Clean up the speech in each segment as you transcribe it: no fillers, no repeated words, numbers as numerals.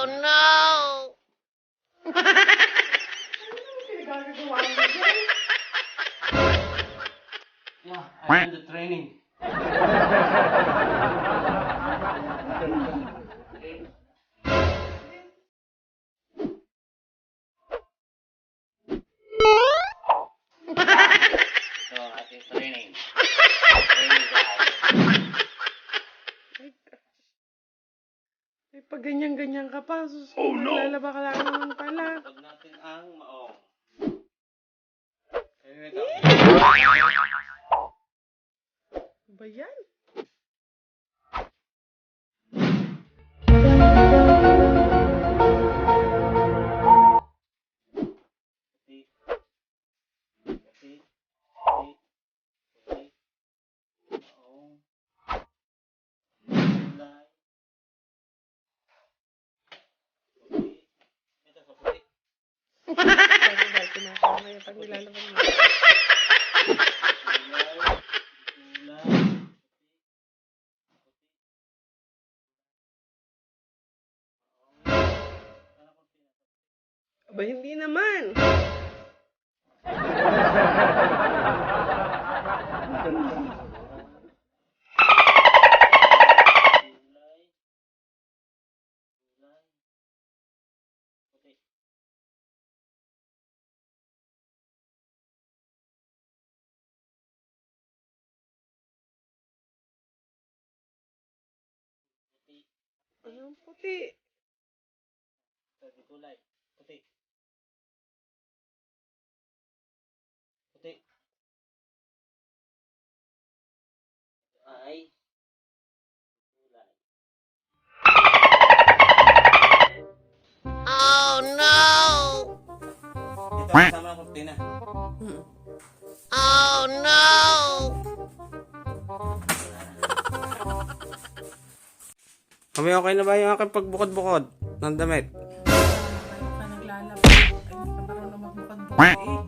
Oh no! Yeah, I did the training. Ito ang ating training. Training guys. Ay, pag ganyan-ganyan ka pa, susunod, lalaba ka lang naman pala. Huwag natin ang maong. Anyway, ito. Ba yan? Puti. Puti. Puti. Puti. Maong. Kulay. Puti. Ito sa puti. Sabi ba, kinakama yan pag nilalaban mo. Kulay. Kulay. Aba, hindi naman. Kulay. Kulay. Puti. Puti. Anong puti? Sabi kulay. Puti. Puti. Ito ay kulay. Oh no! Ito kasama ang kurtina. Oh no! Kami okay na ba yung aking pagbukod-bukod ng damit? Ayaw ka naglalaba. Ay, hindi ka marunong magbukad-bukad eh.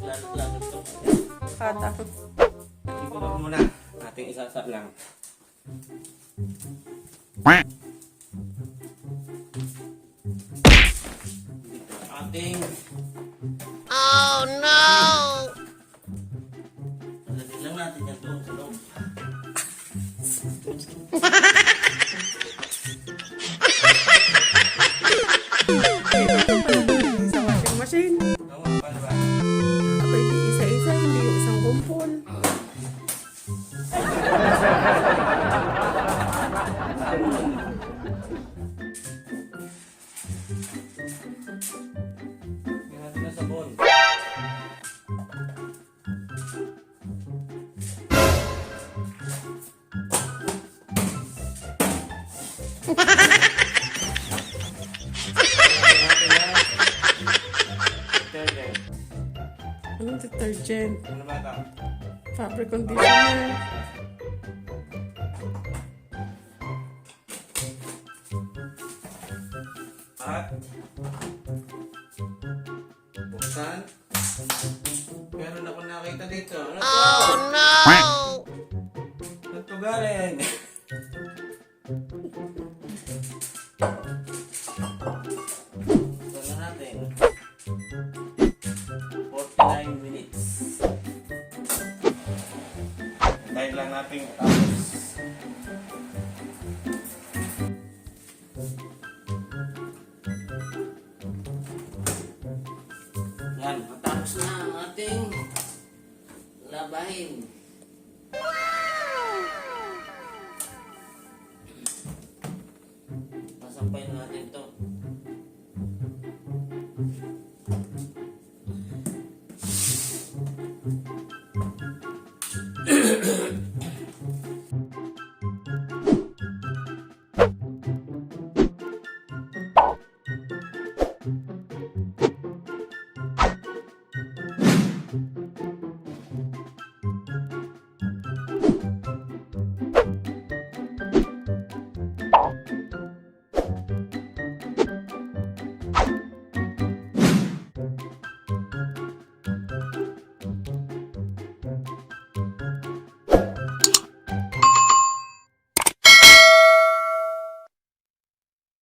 Lalot-lalot to. Katakot. Siguro muna. Ating isasap lang. Ating Oh no! lagyan lang natin yan doon sa loob. Sa washing machine. Oo, paano ba? Aba, hindi isa-isa, hindi yung isang kumpol. Lagyan natin na sabon. Detergent. Anong detergent? Ano ba ito? Fabric conditioner. At buksan. Meron ako nakita dito. Ano to? Oh no!